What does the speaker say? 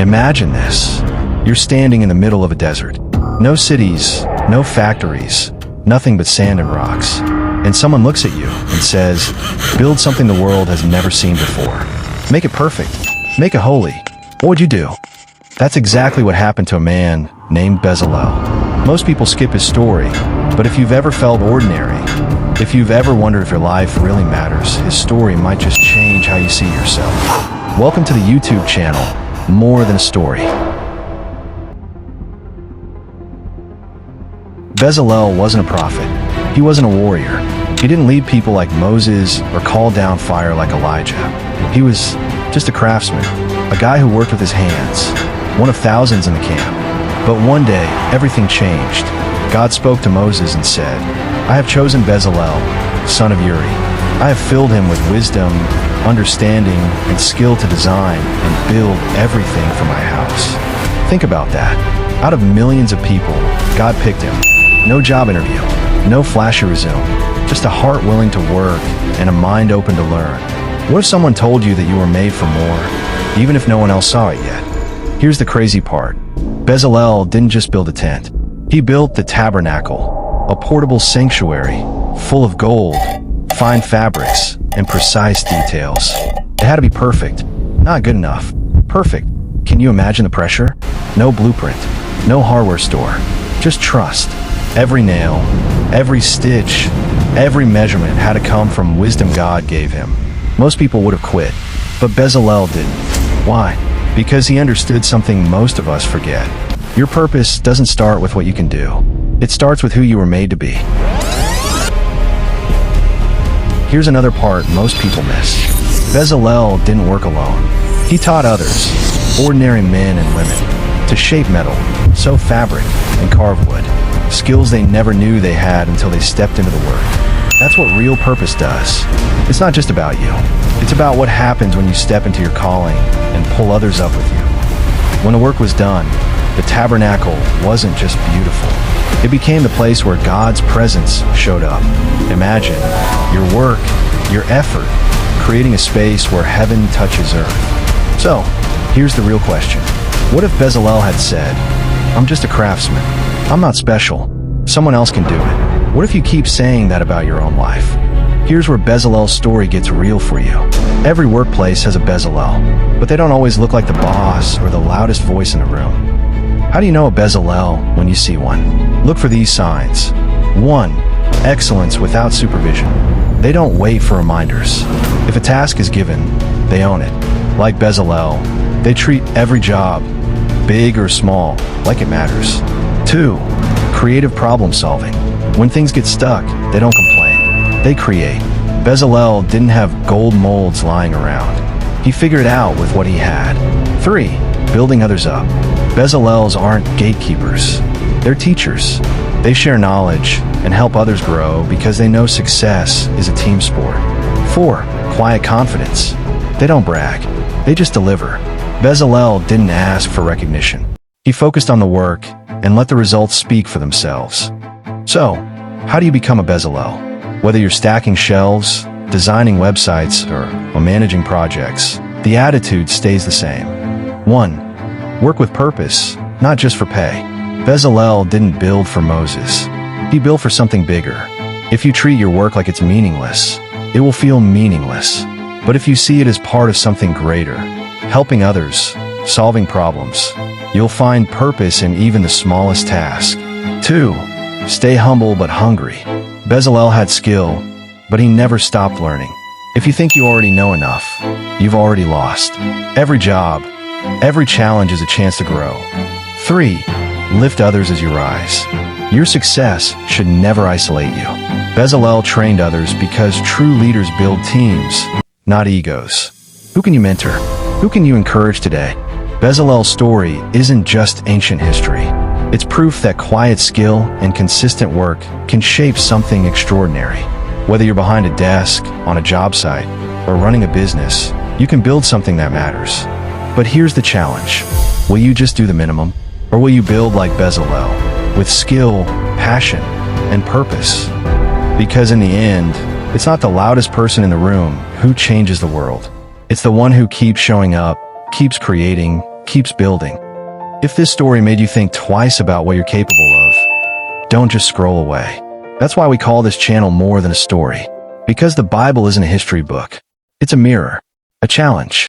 Imagine this. You're standing in the middle of a desert. No cities, no factories, nothing but sand and rocks. And someone looks at you and says, build something the world has never seen before. Make it perfect. Make it holy. What would you do? That's exactly what happened to a man named Bezalel. Most people skip his story, but if you've ever felt ordinary, if you've ever wondered if your life really matters, his story might just change how you see yourself. Welcome to the YouTube channel, More Than a Story. Bezalel wasn't a prophet. He wasn't a warrior. He didn't lead people like Moses or call down fire like Elijah. He was just a craftsman, a guy who worked with his hands, one of thousands in the camp. But one day, everything changed. God spoke to Moses and said, I have chosen Bezalel, son of Uri. I have filled him with wisdom, understanding, and skill to design and build everything for my house. Think about that. Out of millions of people, God picked him. No job interview, no flashy resume, just a heart willing to work and a mind open to learn. What if someone told you that you were made for more, even if no one else saw it yet? Here's the crazy part. Bezalel didn't just build a tent. He built the Tabernacle, a portable sanctuary full of gold, fine fabrics, and precise details. It had to be perfect. Not good enough. Perfect. Can you imagine the pressure? No blueprint, no hardware store, just trust. Every nail, every stitch, every measurement had to come from wisdom God gave him. Most people would have quit, but Bezalel didn't. Why? Because he understood something most of us forget. Your purpose doesn't start with what you can do. It starts with who you were made to be. Here's another part most people miss. Bezalel didn't work alone. He taught others, ordinary men and women, to shape metal, sew fabric, and carve wood. Skills they never knew they had until they stepped into the work. That's what real purpose does. It's not just about you. It's about what happens when you step into your calling and pull others up with you. When the work was done, the tabernacle wasn't just beautiful. It became the place where God's presence showed up. Imagine your work, your effort, creating a space where heaven touches earth. So, here's the real question. What if Bezalel had said, I'm just a craftsman. I'm not special. Someone else can do it. What if you keep saying that about your own life? Here's where Bezalel's story gets real for you. Every workplace has a Bezalel, but they don't always look like the boss or the loudest voice in the room. How do you know a Bezalel when you see one? Look for these signs. 1. Excellence without supervision. They don't wait for reminders. If a task is given, they own it. Like Bezalel, they treat every job, big or small, like it matters. 2. Creative problem solving. When things get stuck, they don't complain. They create. Bezalel didn't have gold molds lying around. He figured it out with what he had. 3. Building others up. Bezalels aren't gatekeepers. They're teachers. They share knowledge and help others grow because they know success is a team sport. 4. Quiet confidence. They don't brag. They just deliver. Bezalel didn't ask for recognition. He focused on the work and let the results speak for themselves. So, how do you become a Bezalel? Whether you're stacking shelves, designing websites, or managing projects, the attitude stays the same. 1. Work with purpose, not just for pay. Bezalel didn't build for Moses. He built for something bigger. If you treat your work like it's meaningless, it will feel meaningless. But if you see it as part of something greater, helping others, solving problems, you'll find purpose in even the smallest task. 2. Stay humble but hungry. Bezalel had skill, but he never stopped learning. If you think you already know enough, you've already lost. Every job, every challenge is a chance to grow. 3. Lift others as you rise. Your success should never isolate you. Bezalel trained others because true leaders build teams, not egos. Who can you mentor? Who can you encourage today? Bezalel's story isn't just ancient history. It's proof that quiet skill and consistent work can shape something extraordinary. Whether you're behind a desk, on a job site, or running a business, you can build something that matters. But here's the challenge. Will you just do the minimum? Or will you build like Bezalel, with skill, passion, and purpose? Because in the end, it's not the loudest person in the room who changes the world. It's the one who keeps showing up, keeps creating, keeps building. If this story made you think twice about what you're capable of, don't just scroll away. That's why we call this channel More Than a Story. Because the Bible isn't a history book. It's a mirror, a challenge,